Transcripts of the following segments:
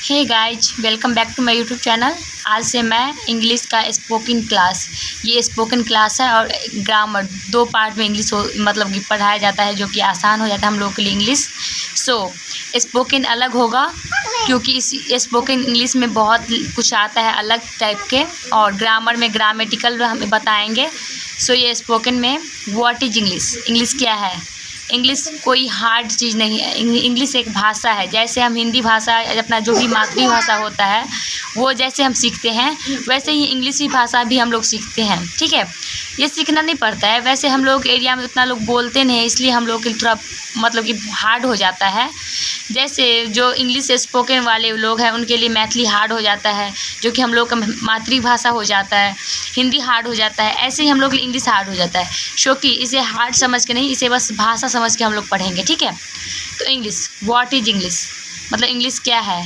Hey guys, welcome back to my YouTube channel. आज से मैं इंग्लिश का स्पोकन क्लास, ये स्पोकन क्लास है और ग्रामर, दो पार्ट में इंग्लिश मतलब कि पढ़ाया जाता है, जो कि आसान हो जाता है हम लोगों के लिए इंग्लिश। स्पोकन अलग होगा क्योंकि इस स्पोकन इंग्लिश में बहुत कुछ आता है अलग टाइप के, और ग्रामर में ग्रामेटिकल हमें बताएंगे। ये स्पोकन में व्हाट इज इंग्लिश, इंग्लिश क्या है। इंग्लिश कोई हार्ड चीज़ नहीं है, इंग्लिश एक भाषा है। जैसे हम हिंदी भाषा, अपना जो भी मातृभाषा होता है वो जैसे हम सीखते हैं, वैसे ही इंग्लिश भाषा भी हम लोग सीखते हैं। ठीक है, ये सीखना नहीं पड़ता है। वैसे हम लोग एरिया में उतना लोग बोलते नहीं है, इसलिए हम लोग के थोड़ा मतलब कि हार्ड हो जाता है। जैसे जो इंग्लिश स्पोकन वाले लोग हैं उनके लिए मैथिली हार्ड हो जाता है, जो कि हम लोग का मातृभाषा हो जाता है। हिंदी हार्ड हो जाता है, ऐसे ही हम लोग के लिए इंग्लिश हार्ड हो जाता है। क्योंकि इसे हार्ड समझ के नहीं, इसे बस भाषा समझ के हम लोग पढ़ेंगे। ठीक है, तो इंग्लिश, व्हाट इज इंग्लिश, मतलब इंग्लिश क्या है।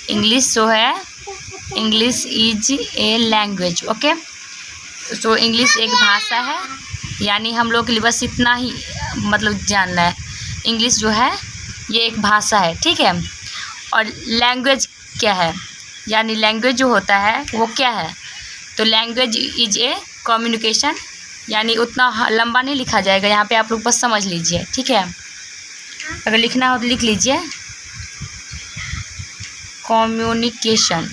इंग्लिश जो है, English is a language. Okay, English एक भाषा है, यानी हम लोग के लिए बस इतना ही मतलब जानना है। इंग्लिश जो है ये एक भाषा है। ठीक है, और लैंग्वेज क्या है, यानी लैंग्वेज जो होता है वो क्या है। तो लैंग्वेज इज ए कम्युनिकेशन, यानी उतना लंबा नहीं लिखा जाएगा, यहाँ पे आप लोग बस समझ लीजिए। ठीक है, अगर लिखना हो तो लिख लीजिए। कम्युनिकेशन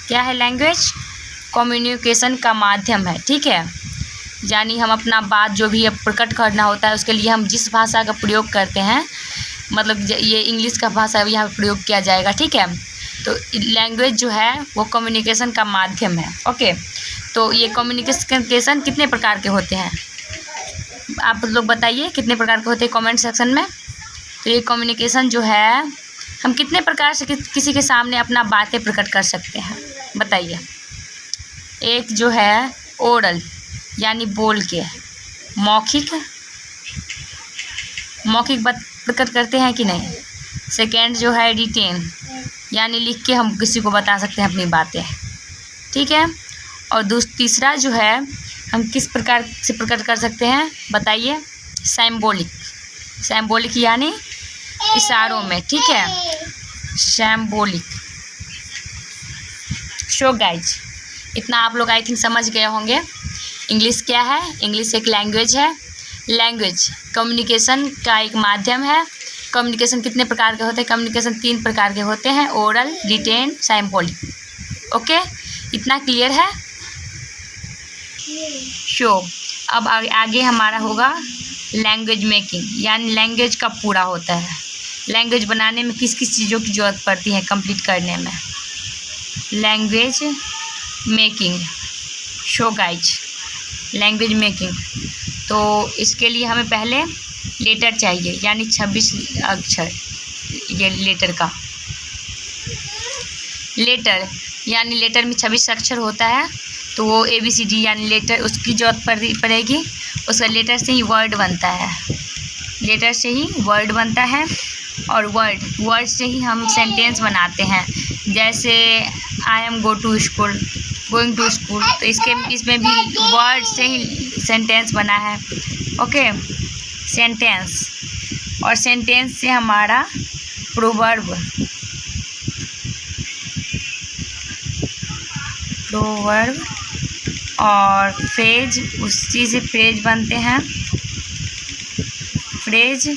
क्या है, लैंग्वेज कम्युनिकेशन का माध्यम है। ठीक है, यानी हम अपना बात जो भी प्रकट करना होता है उसके लिए हम जिस भाषा का प्रयोग करते हैं, मतलब ये इंग्लिश का भाषा यहाँ प्रयोग किया जाएगा। ठीक है, तो लैंग्वेज जो है वो कम्युनिकेशन का माध्यम है। ओके, तो ये कम्युनिकेशन कितने प्रकार के होते हैं, आप लोग बताइए कितने प्रकार के होते हैं कमेंट सेक्शन में। तो ये कम्युनिकेशन जो है, हम कितने प्रकार से किसी के सामने अपना बातें प्रकट कर सकते हैं, बताइए। एक जो है ओरल, यानी बोल के। मौखिक बात प्रकट करते हैं कि नहीं। सेकेंड जो है रिटेन, यानी लिख के हम किसी को बता सकते हैं अपनी बातें। ठीक है, और तीसरा जो है हम किस प्रकार से प्रकट कर सकते हैं, बताइए। सैम्बोलिक यानी इशारों में। ठीक है, सैम्बोलिक। गाइज, इतना आप लोग आई थिंक समझ गए होंगे इंग्लिश क्या है। इंग्लिश एक लैंग्वेज है। लैंग्वेज कम्युनिकेशन का एक माध्यम है। कम्युनिकेशन कितने प्रकार के होते हैं, कम्युनिकेशन 3 प्रकार के होते हैं, ओरल, रिटेन, सैम्बोलिक। ओके, इतना क्लियर है। अब आगे हमारा होगा लैंग्वेज मेकिंग, यानी लैंग्वेज कब पूरा होता है। लैंग्वेज बनाने में किस किस चीज़ों की ज़रूरत पड़ती है कंप्लीट करने में। Language making, guys, language making. तो इसके लिए हमें पहले लेटर चाहिए, यानी 26 अक्षर। ये लेटर का लेटर, यानी लेटर में 26 अक्षर होता है, तो वो ABCD यानी लेटर, उसकी जरूरत पड़ेगी। उसका लेटर से ही वर्ड बनता है, लेटर से ही वर्ड बनता है, और वर्ड से ही हम सेंटेंस बनाते हैं। जैसे I am going to school, तो इसमें भी वर्ड से ही सेंटेंस बना है। ओके, सेंटेंस, और सेंटेंस से हमारा प्रोवर्ब और फ्रेज, उसी से फ्रेज बनते हैं, फ्रेज,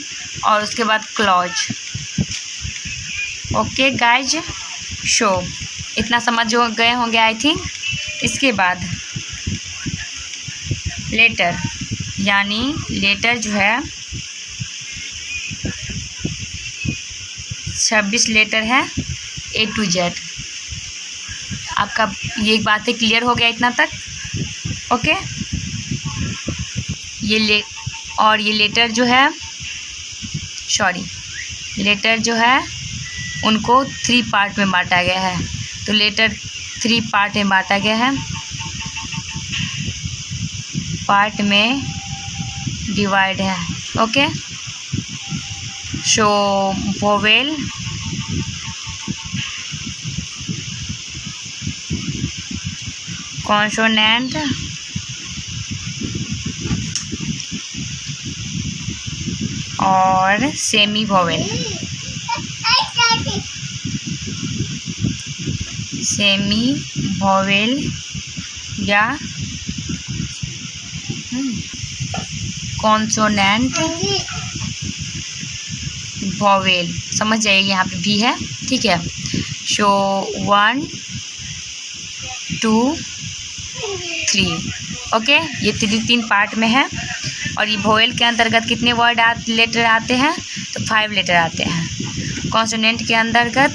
और उसके बाद क्लॉज। ओके गाइज, इतना समझ गए होंगे आई थिंक। इसके बाद लेटर, यानी लेटर जो है 26 लेटर है, A to Z। आपका ये बातें क्लियर हो गया इतना तक। ओके, ये लेटर जो है, लेटर जो है उनको 3 पार्ट में बांटा गया है। तो लेटर 3 पार्ट में बांटा गया है, पार्ट में डिवाइड है। ओके, वोवेल, कॉन्सोनेंट और सेमी वोवेल। सेमी वोवेल या कॉन्सोनेंट वोवेल, समझ जाइए यहाँ पे भी है, ठीक है। सो 1 2 3, ओके। ये तीन पार्ट में है। और ये वोवेल के अंतर्गत कितने वर्ड लेटर आते हैं? तो 5 लेटर आते हैं। कॉन्सोनेंट के अंतर्गत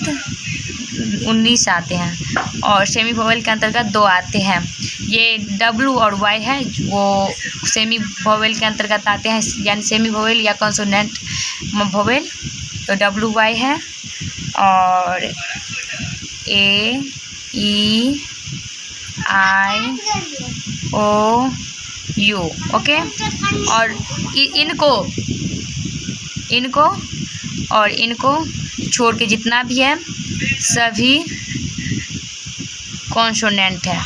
19 आते हैं और सेमी वोवेल के अंतर्गत 2 आते हैं। ये W और Y है, वो सेमी वोवेल के अंतर्गत आते हैं, यानी सेमी वोवेल या कॉन्सोनेंट वोवेल। तो WY है और A E I O U, okay. और इनको छोड़ के जितना भी है सभी कॉन्सोनेंट है।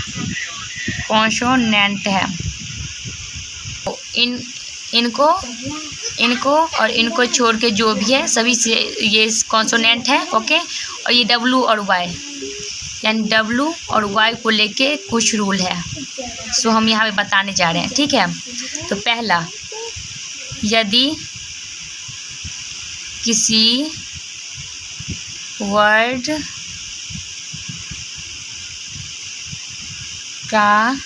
इनको छोड़ के जो भी है सभी से ये कॉन्सोनेंट है, ओके। और ये W और Y, यानी W और Y को लेके कुछ रूल है, सो हम यहाँ पे बताने जा रहे हैं, ठीक है। तो पहला, यदि किसी वर्ड का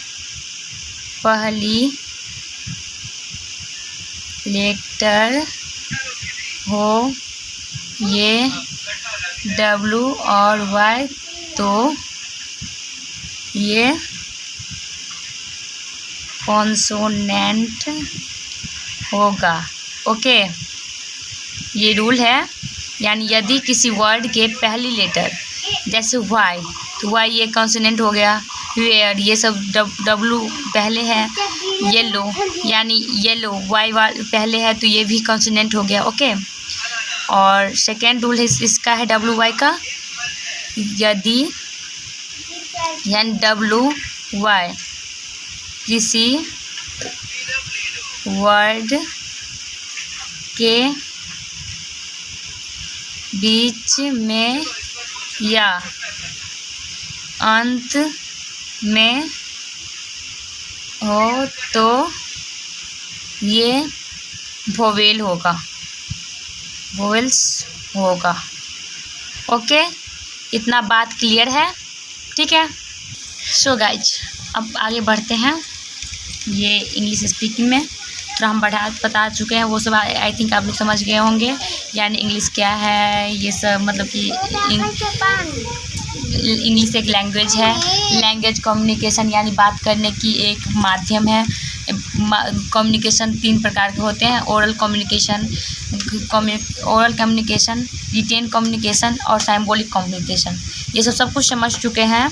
पहली लेटर हो ये W और Y, तो ये कॉन्सोनेंट होगा, ओके। ये रूल है, यानी यदि किसी वर्ड के पहली लेटर, जैसे Y, तो Y ये कॉन्सोनेंट हो गया। वेयर, ये सब W पहले है। येलो, यानी येलो Y पहले है, तो ये भी कॉन्सोनेंट हो गया, ओके। और सेकेंड रूल है इसका है WY का, यदि यानी WY किसी वर्ड के बीच में या अंत में हो तो ये वोवेल होगा, वोवेल्स होगा, ओके। इतना बात क्लियर है, ठीक है। सो गाइज, अब आगे बढ़ते हैं। ये इंग्लिश स्पीकिंग में तो हम बता चुके हैं, वो सब आई थिंक आप लोग समझ गए होंगे, यानी इंग्लिश क्या है, ये सब मतलब कि इंग्लिश एक लैंग्वेज है। लैंग्वेज कम्युनिकेशन यानी बात करने की एक माध्यम है। कम्युनिकेशन 3 प्रकार के होते हैं, ओरल कम्युनिकेशन, रिटेन कम्युनिकेशन और सिंबॉलिक कम्युनिकेशन। ये सब कुछ समझ चुके हैं।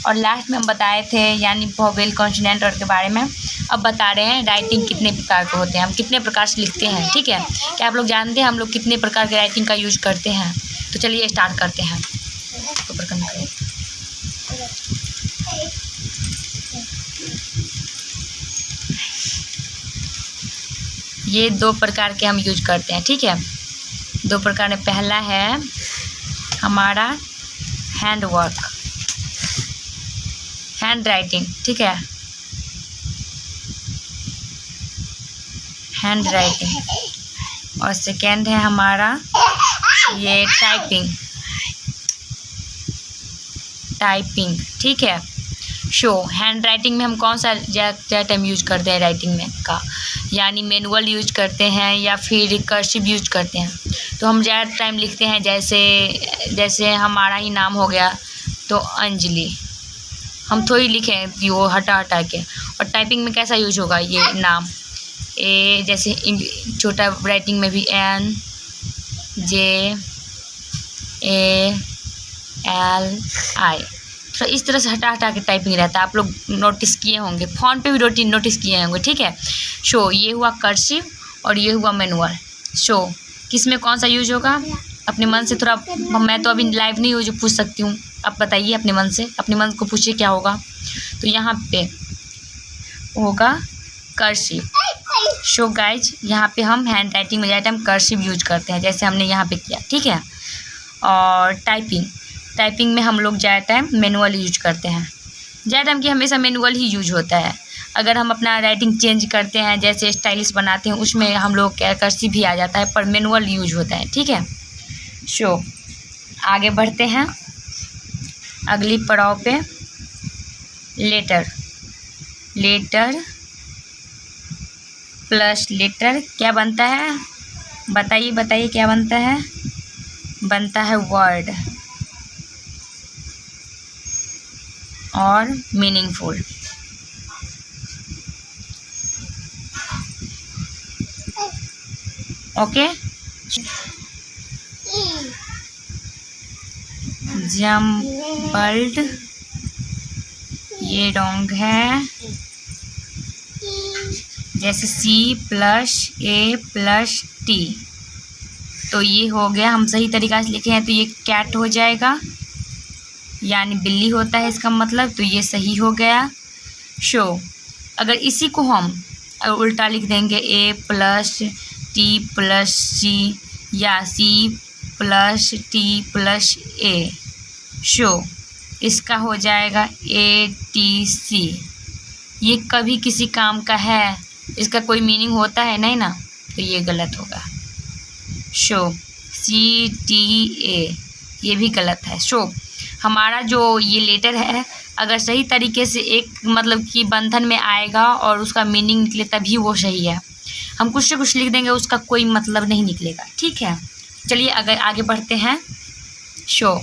और लास्ट में हम बताए थे यानी वोवेल, कॉन्सोनेंट और के बारे में। अब बता रहे हैं राइटिंग कितने प्रकार के होते हैं, हम कितने प्रकार से लिखते हैं, ठीक है। क्या आप लोग जानते हैं हम लोग कितने प्रकार के राइटिंग का यूज करते हैं? तो चलिए स्टार्ट करते हैं। ये 2 प्रकार के हम यूज करते हैं, ठीक है। 2 प्रकार में पहला है हमारा हैंड वर्क, हैंड राइटिंग, ठीक है, हैंड राइटिंग। और सेकेंड है हमारा ये टाइपिंग, ठीक है। शो हैंड राइटिंग में हम कौन सा ज़्यादा टाइम यूज करते हैं राइटिंग में का, यानी मैनुअल यूज करते हैं या फिर कर्सिव यूज करते हैं। तो हम ज़्यादा टाइम लिखते हैं, जैसे हमारा ही नाम हो गया तो अंजलि, हम थोड़ी लिखें वो हटा के। और टाइपिंग में कैसा यूज होगा ये नाम, ए जैसे छोटा राइटिंग में भी N J A L I, तो इस तरह से हटा के टाइपिंग रहता है। आप लोग नोटिस किए होंगे, फ़ॉन्ट पे भी नोटिस किए होंगे, ठीक है। शो ये हुआ कर्सिव और ये हुआ मैनुअल। शो किस में कौन सा यूज होगा? अपने मन से थोड़ा, मैं तो अभी लाइव नहीं हूँ जो पूछ सकती हूँ, आप बताइए अपने मन से, अपने मन को पूछिए क्या होगा। तो यहाँ पे होगा कर्सिव। शो गाइज, यहाँ पे हम हैंड राइटिंग में ज़्यादा टाइम कर्सिव यूज करते हैं, जैसे हमने यहाँ पे किया, ठीक है। और टाइपिंग में हम लोग ज़्यादा टाइम मैनुअल यूज करते हैं, ज़्यादा टाइम की हमेशा मैनुअल ही यूज होता है। अगर हम अपना राइटिंग चेंज करते हैं, जैसे स्टाइलिश बनाते हैं, उसमें हम लोग कर्सिव भी आ जाता है, पर मैनुअल यूज होता है, ठीक है। शो, आगे बढ़ते हैं अगली पड़ाव पे। लेटर प्लस लेटर क्या बनता है, बताइए क्या बनता है। बनता है वर्ड और मीनिंगफुल। ओके, जम्बल्ड, ये रॉन्ग है। जैसे C+A+T, तो ये हो गया, हम सही तरीक़ा से लिखे हैं तो ये कैट हो जाएगा, यानी बिल्ली होता है इसका मतलब, तो ये सही हो गया। शो, अगर इसी को हम उल्टा लिख देंगे A+T+C या C+T+A, शो, इसका हो जाएगा ATC। ये कभी किसी काम का है, इसका कोई मीनिंग होता है नहीं ना, तो ये गलत होगा। शो, CTA, ये भी गलत है। शो, हमारा जो ये लेटर है, अगर सही तरीके से एक मतलब कि बंधन में आएगा और उसका मीनिंग निकले तभी वो सही है। हम कुछ से कुछ लिख देंगे, उसका कोई मतलब नहीं निकलेगा, ठीक है। चलिए अगर आगे बढ़ते हैं। शो,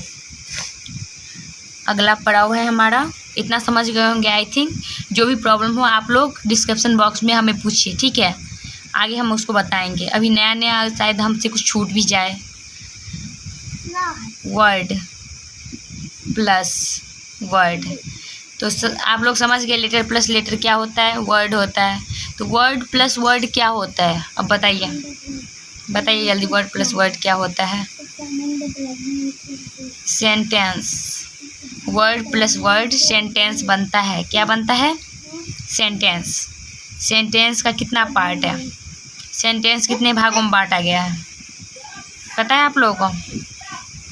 अगला पड़ाव है हमारा, इतना समझ गए होंगे आई थिंक। जो भी प्रॉब्लम हो आप लोग डिस्क्रिप्शन बॉक्स में हमें पूछिए, ठीक है, आगे हम उसको बताएंगे। अभी नया शायद हमसे कुछ छूट भी जाए। वर्ड प्लस वर्ड, तो आप लोग समझ गए लेटर प्लस लेटर क्या होता है, वर्ड होता है। तो वर्ड प्लस वर्ड क्या होता है, अब बताइए जल्दी, वर्ड प्लस वर्ड क्या होता है। Sentence, word plus word sentence बनता है। क्या बनता है, सेंटेंस। सेंटेंस का कितना पार्ट है, सेंटेंस कितने भागों में बांटा गया है, पता है आप लोगों को।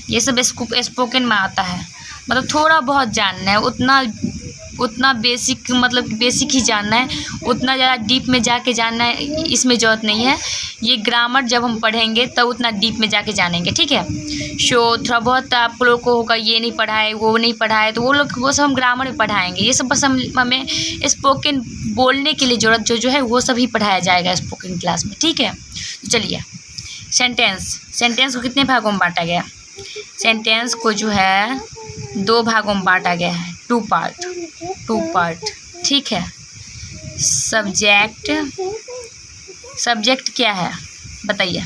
ये सब स्पोकन में आता है, मतलब थोड़ा बहुत जानना है, उतना बेसिक, मतलब बेसिक ही जानना है, उतना ज़्यादा डीप में जाके जानना है इसमें ज़रूरत नहीं है। ये ग्रामर जब हम पढ़ेंगे तब उतना डीप में जाके जानेंगे, ठीक है। शो, थोड़ा बहुत आप लोगों को होगा ये नहीं पढ़ा है वो नहीं पढ़ा है, तो वो सब हम ग्रामर में पढ़ाएंगे। ये सब बस हमें स्पोकन बोलने के लिए ज़रूरत जो है वो सब ही पढ़ाया जाएगा स्पोकन क्लास में, ठीक है। तो चलिए, सेंटेंस को कितने भागों में बांटा गया, सेंटेंस को जो है 2 भागों में बांटा गया है, 2 पार्ट, ठीक है। सब्जेक्ट क्या है बताइए,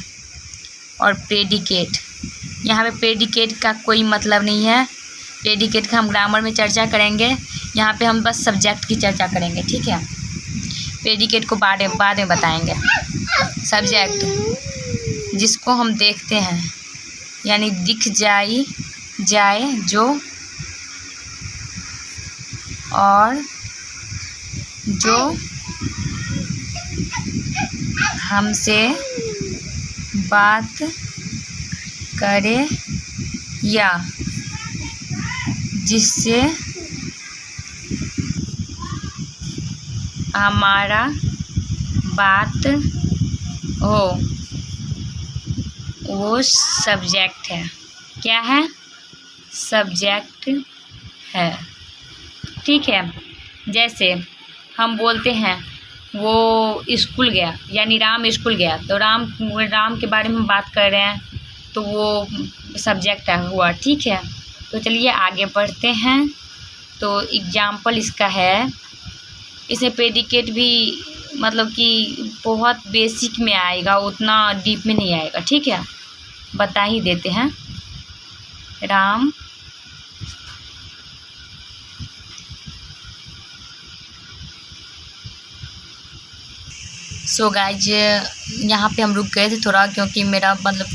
और प्रेडिकेट। यहाँ पे प्रेडिकेट का कोई मतलब नहीं है, प्रेडिकेट का हम ग्रामर में चर्चा करेंगे, यहाँ पे हम बस सब्जेक्ट की चर्चा करेंगे, ठीक है। प्रेडिकेट को बाद में बताएंगे। सब्जेक्ट, जिसको हम देखते हैं, यानी दिख जाए जो, और जो हमसे बात करे या जिससे हमारा बात हो, वो सब्जेक्ट है। क्या है, सब्जेक्ट है, ठीक है। जैसे हम बोलते हैं वो स्कूल गया, यानी राम स्कूल गया, तो राम के बारे में बात कर रहे हैं, तो वो सब्जेक्ट हुआ, ठीक है। तो चलिए आगे बढ़ते हैं। तो एग्जाम्पल इसका है, इसमें प्रेडिकेट भी मतलब कि बहुत बेसिक में आएगा, उतना डीप में नहीं आएगा, ठीक है। बता ही देते हैं। राम गाइज यहाँ पे हम रुक गए थे थोड़ा, क्योंकि मेरा मतलब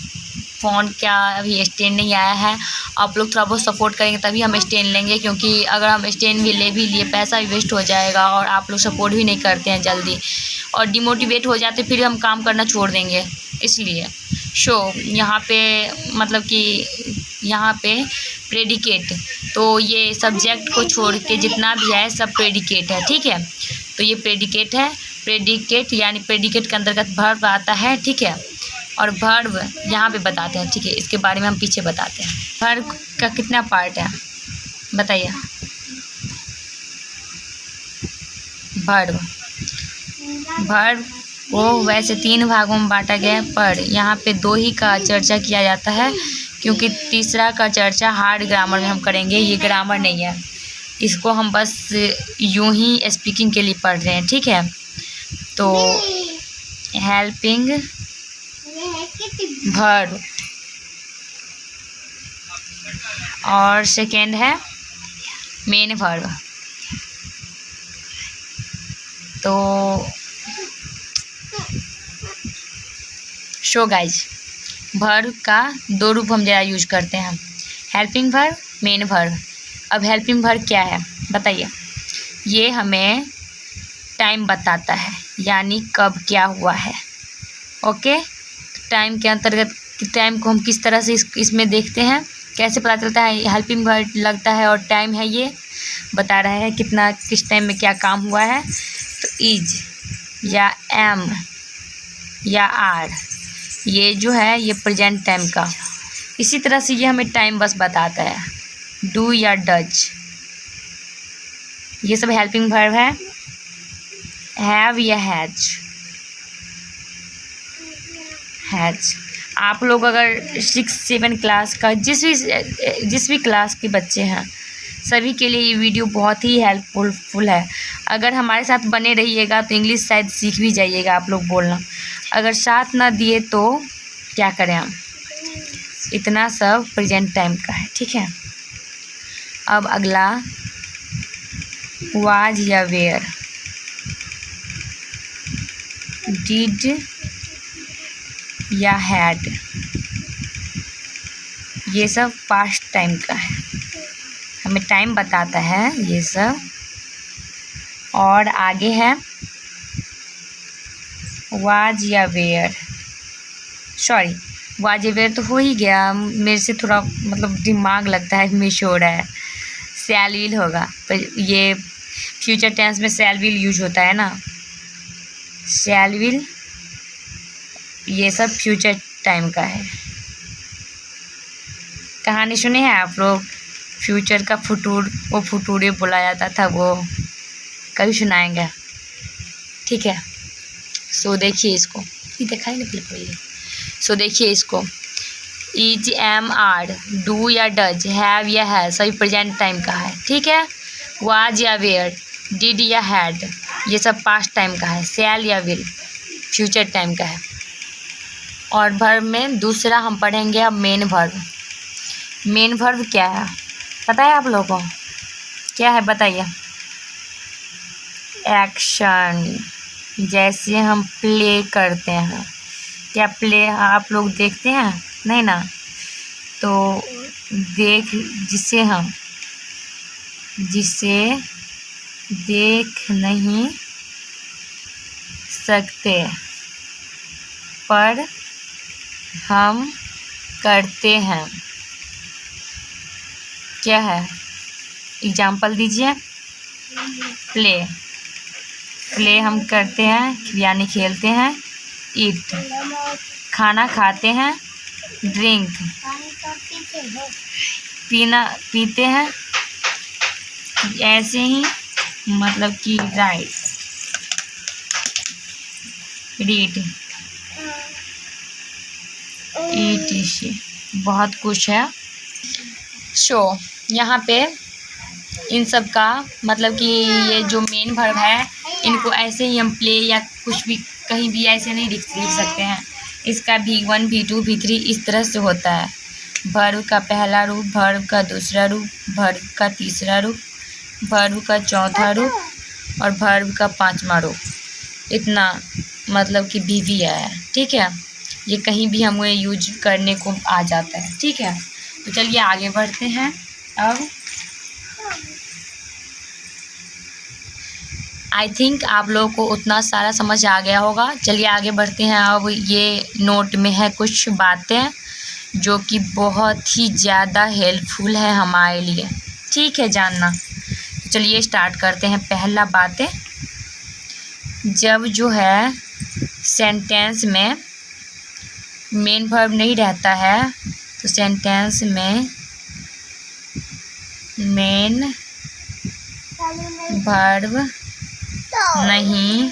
फ़ोन का अभी स्टैंड नहीं आया है। आप लोग थोड़ा बहुत सपोर्ट करेंगे तभी हम स्टैंड लेंगे, क्योंकि अगर हम स्टैंड भी ले लिए पैसा भी वेस्ट हो जाएगा और आप लोग सपोर्ट भी नहीं करते हैं जल्दी और डिमोटिवेट हो जाते, फिर हम काम करना छोड़ देंगे। इसलिए यहाँ पे मतलब कि यहाँ पे प्रेडिकेट, तो ये सब्जेक्ट को छोड़ के जितना भी है सब प्रेडिकेट है, ठीक है। तो ये प्रेडिकेट है। प्रेडिकेट यानी प्रेडिकेट के अंतर्गत वर्ब आता है, ठीक है। और वर्ब यहाँ पे बताते हैं, ठीक है। इसके बारे में हम पीछे बताते हैं। वर्ब का कितना पार्ट है बताइए। वर्ब को वैसे 3 भागों में बांटा गया है, पर यहाँ पे 2 ही का चर्चा किया जाता है, क्योंकि तीसरा का चर्चा हार्ड ग्रामर में हम करेंगे। ये ग्रामर नहीं है, इसको हम बस यूं ही स्पीकिंग के लिए पढ़ रहे हैं, ठीक है। तो हेल्पिंग वर्ब और सेकेंड है मेन वर्ब। तो गाइज, वर्ब का 2 रूप हम ज़रा यूज करते हैं, हेल्पिंग वर्ब, मेन वर्ब। अब हेल्पिंग वर्ब क्या है बताइए। ये हमें टाइम बताता है, यानी कब क्या हुआ है, ओके। टाइम के अंतर्गत टाइम को हम किस तरह से इसमें देखते हैं, कैसे पता चलता है हेल्पिंग वर्ब लगता है और टाइम है, ये बता रहा है कितना किस टाइम में क्या काम हुआ है। तो इज या एम या आर, ये जो है ये प्रेजेंट टाइम का। इसी तरह से ये हमें टाइम बस बताता है। डू या डज, ये सब हेल्पिंग वर्ब है। हैव या हैज, आप लोग अगर 6-7 क्लास का जिस भी क्लास के बच्चे हैं सभी के लिए ये वीडियो बहुत ही हेल्पफुल है। अगर हमारे साथ बने रहिएगा तो इंग्लिश शायद सीख भी जाइएगा आप लोग बोलना। अगर साथ ना दिए तो क्या करें हम। इतना सब प्रेजेंट टाइम का है, ठीक है। अब अगला वाज या वेयर, डिड या हैड, ये सब पास्ट टाइम का है, हमें टाइम बताता है ये सब। और आगे है वाज या वेयर, सॉरी वाज या वेयर तो हो ही गया, मेरे से थोड़ा मतलब दिमाग लगता है मिस हो रहा है। शैल विल होगा, पर ये फ्यूचर टेंस में शैल विल यूज होता है ना, शैल विल, ये सब फ्यूचर टाइम का है। कहानी सुने हैं आप लोग, फ्यूचर का फुटूर, वो फुटूरे बोला जाता था, वो कभी सुनाएंगे, ठीक है। सो देखिए इसको, ये दिखाई नहीं पहले। सो देखिए इसको, इज एम आर, डू या डज, हैव या हैज, सभी प्रेजेंट टाइम का है, ठीक है। वाज या वेयर, डिड या हैड, ये सब पास्ट टाइम का है। शैल या विल फ्यूचर टाइम का है। और वर्ब में दूसरा हम पढ़ेंगे अब मेन वर्ब। मेन वर्ब क्या है पता है आप लोगों को, क्या है बताइए। एक्शन, जैसे हम प्ले करते हैं, क्या प्ले आप लोग देखते हैं? नहीं ना, तो जिसे देख नहीं सकते पर हम करते हैं, क्या है? एग्जाम्पल दीजिए। प्ले हम करते हैं यानी खेलते हैं। ईट खाना खाते हैं। ड्रिंक पीते हैं। ऐसे ही मतलब कि रीड ईट, बहुत कुछ है। यहाँ पे इन सब का मतलब कि ये जो मेन वर्ब है इनको ऐसे ही हम प्ले या कुछ भी कहीं भी ऐसे नहीं लिख सकते हैं। इसका V1 V2 V3 इस तरह से होता है। वर्ब का पहला रूप, वर्ब का दूसरा रूप, वर्ब का तीसरा रूप, वर्ब का चौथा रूप और वर्ब का पांचवा रूप। इतना मतलब कि VV है, ठीक है। ये कहीं भी हमें यूज करने को आ जाता है। ठीक है, तो चलिए आगे बढ़ते हैं। अब आई थिंक आप लोगों को उतना सारा समझ आ गया होगा। चलिए आगे बढ़ते हैं। अब ये नोट में है कुछ बातें जो कि बहुत ही ज़्यादा हेल्पफुल है हमारे लिए। ठीक है जानना। तो चलिए स्टार्ट करते हैं। पहला बातें, जब जो है सेंटेंस में मेन वर्ब नहीं रहता है तो सेंटेंस में मेन वर्ब नहीं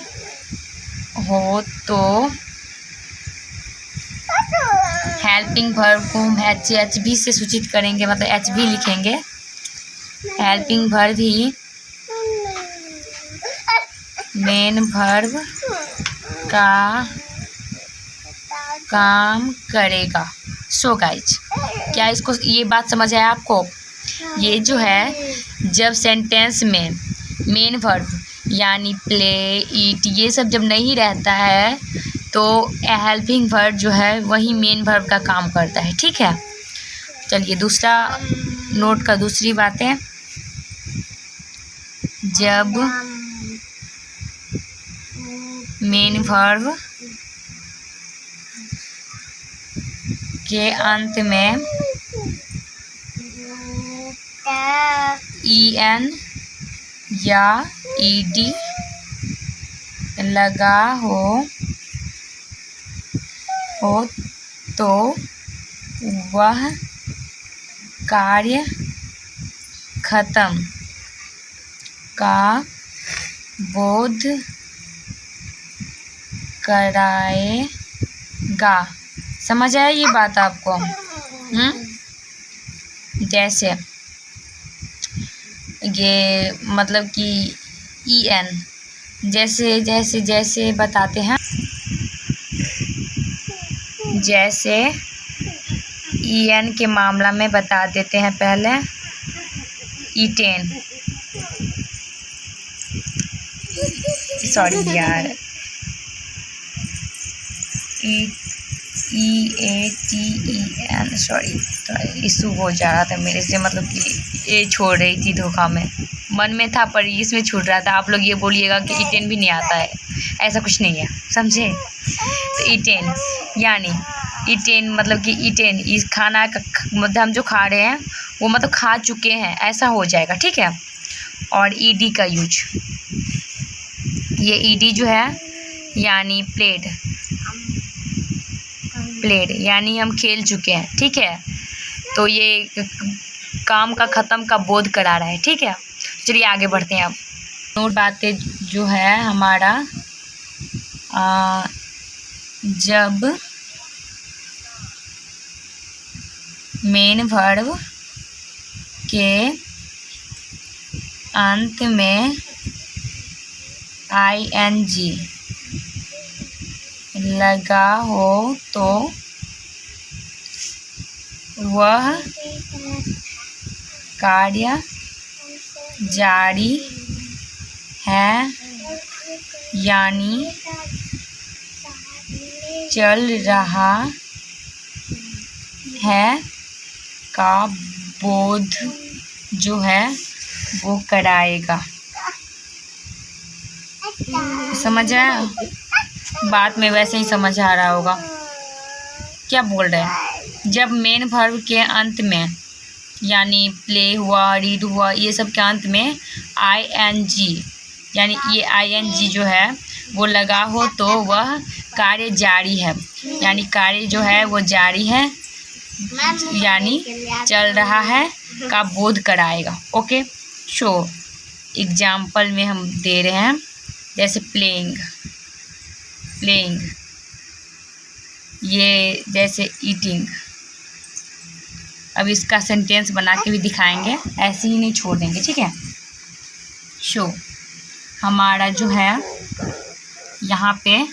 हो तो हेल्पिंग वर्ब को हम एच भी से सूचित करेंगे, मतलब एच भी लिखेंगे। हेल्पिंग वर्ब ही मेन वर्ब का काम करेगा। सो गाइज, क्या इसको ये बात समझ आया आपको? ये जो है जब सेंटेंस में मेन वर्ब यानी प्ले, ईट ये सब जब नहीं रहता है तो हेल्पिंग वर्ब जो है वही मेन वर्ब का काम करता है। ठीक है, चलिए दूसरा नोट का दूसरी बातें, जब मेन वर्ब के अंत में en या ed लगा हो तो वह कार्य खत्म का बोध कराएगा। समझ आया ये बात आपको? जैसे ये मतलब कि en जैसे जैसे जैसे बताते हैं, जैसे en के मामला में बता देते हैं पहले ईटेन, सॉरी यार, EATEN, सॉरी इशू हो जा रहा था मेरे से, मतलब कि ए छोड़ रही थी धोखा में, मन में था पर इसमें छूट रहा था। आप लोग ये बोलिएगा कि ईटेन भी नहीं आता है, ऐसा कुछ नहीं है, समझे? तो ईटेन यानी ईटेन मतलब कि ईटेन इस खाना का मतलब हम जो खा रहे हैं वो मतलब खा चुके हैं, ऐसा हो जाएगा। ठीक है, और ईडी का यूज, ये ईडी जो है यानी प्लेड यानी हम खेल चुके हैं। ठीक है, तो ये काम का ख़त्म का बोध करा रहा है। ठीक है, चलिए आगे बढ़ते हैं। अब नोट बातें जो है हमारा, जब मेन वर्ब के अंत में ING लगा हो तो वह कार्य जारी है यानी चल रहा है का बोध जो है वो कराएगा। समझ आया? बात में वैसे ही समझ आ रहा होगा क्या बोल रहे हैं। जब मेन वर्ब के अंत में यानी प्ले हुआ, रीड हुआ, ये सब के अंत में ING यानी ये ING जो है वो लगा हो तो वह कार्य जारी है यानी कार्य जो है वो जारी है यानी चल रहा है का बोध कराएगा। ओके, सो एग्जाम्पल में हम दे रहे हैं, जैसे प्लेइंग, ये जैसे ईटिंग। अब इसका सेंटेंस बना के भी दिखाएंगे, ऐसे ही नहीं छोड़ देंगे। ठीक है, सो हमारा जो है यहाँ पे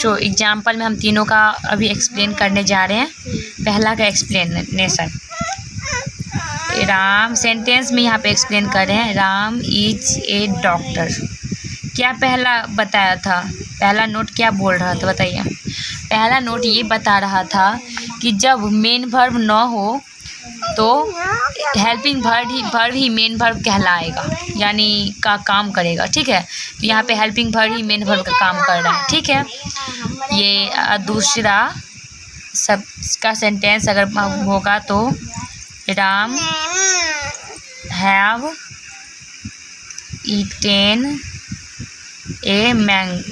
एग्जाम्पल में हम तीनों का अभी एक्सप्लेन करने जा रहे हैं। पहला का एक्सप्लेनेशन, राम सेंटेंस में यहाँ पे एक्सप्लेन कर रहे हैं, राम इज ए डॉक्टर। क्या पहला बताया था, पहला नोट क्या बोल रहा था बताइए। पहला नोट ये बता रहा था कि जब मेन वर्ब न हो तो हेल्पिंग वर्ब ही मेन वर्ब कहलाएगा, यानी का काम करेगा। ठीक है, तो यहाँ पे हेल्पिंग वर्ब ही मेन वर्ब का काम कर रहा है। ठीक है, ये दूसरा सब का सेंटेंस अगर होगा तो Ram have eaten a mango.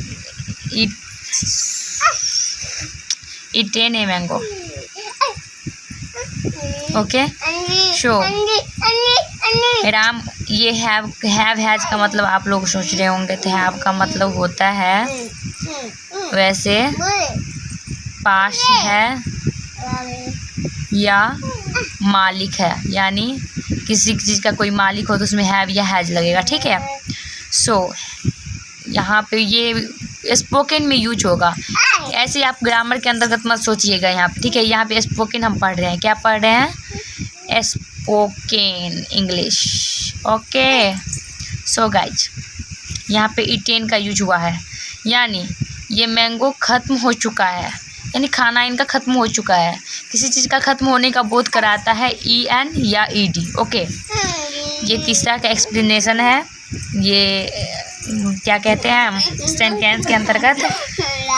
Okay, show Ram, ये हैव हैज का मतलब आप लोग सोच रहे होंगे, तो हैव का मतलब होता है वैसे पास है या मालिक है, यानी किसी चीज़ का कोई मालिक हो तो उसमें हैव या हैज लगेगा। ठीक है, सो यहाँ पे ये स्पोकन में यूज होगा। ऐसे आप ग्रामर के अंतर्गत मत सोचिएगा यहाँ पे। ठीक है, यहाँ पे स्पोकन हम पढ़ रहे हैं, क्या पढ़ रहे हैं, spoken English. Okay, so guys यहाँ पे ईटेन का यूज हुआ है, यानी ये मैंगो ख़त्म हो चुका है, यानी खाना इनका ख़त्म हो चुका है। किसी चीज़ का ख़त्म होने का बोध कराता है EN या ED। ओके, ये तीसरा का एक्सप्लेनेशन है, ये क्या कहते हैं सेंटेंस के अंतर्गत।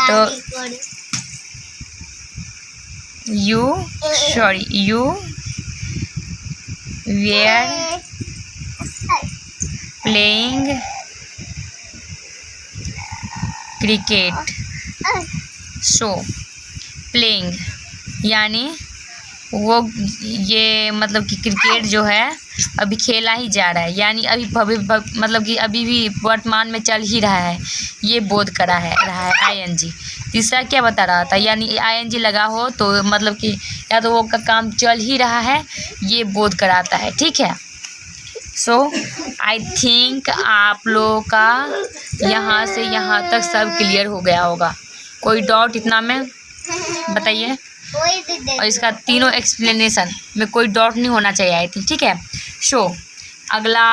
तो you were playing cricket. So playing यानी वो, ये मतलब कि क्रिकेट जो है अभी खेला ही जा रहा है, यानी अभी मतलब कि अभी भी वर्तमान में चल ही रहा है, ये बोध करा है रहा है ING। तीसरा क्या बता रहा था, यानी ING लगा हो तो मतलब कि या तो वो का काम चल ही रहा है, ये बोध कराता है। ठीक है, सो आई थिंक आप लोगों का यहाँ से यहाँ तक सब क्लियर हो गया होगा। कोई डाउट इतना में बताइए, और इसका तीनों एक्सप्लेनेशन में कोई डाउट नहीं होना चाहिए आई थिंक। ठीक है, सो अगला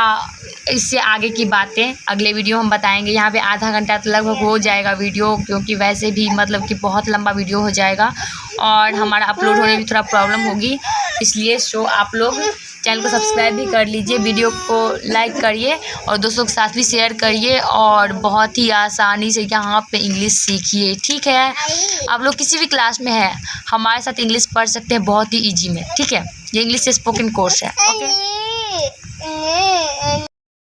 इससे आगे की बातें अगले वीडियो हम बताएंगे। यहाँ पे आधा घंटा तो लगभग हो जाएगा वीडियो, क्योंकि वैसे भी मतलब कि बहुत लंबा वीडियो हो जाएगा और हमारा अपलोड होने में थोड़ा प्रॉब्लम होगी, इसलिए सो आप लोग चैनल को सब्सक्राइब भी कर लीजिए, वीडियो को लाइक करिए और दोस्तों के साथ भी शेयर करिए, और बहुत ही आसानी से यहाँ पे इंग्लिश सीखिए। ठीक है, आप लोग किसी भी क्लास में है हमारे साथ इंग्लिश पढ़ सकते हैं बहुत ही ईजी में। ठीक है, ये इंग्लिश स्पोकन कोर्स है। ओके।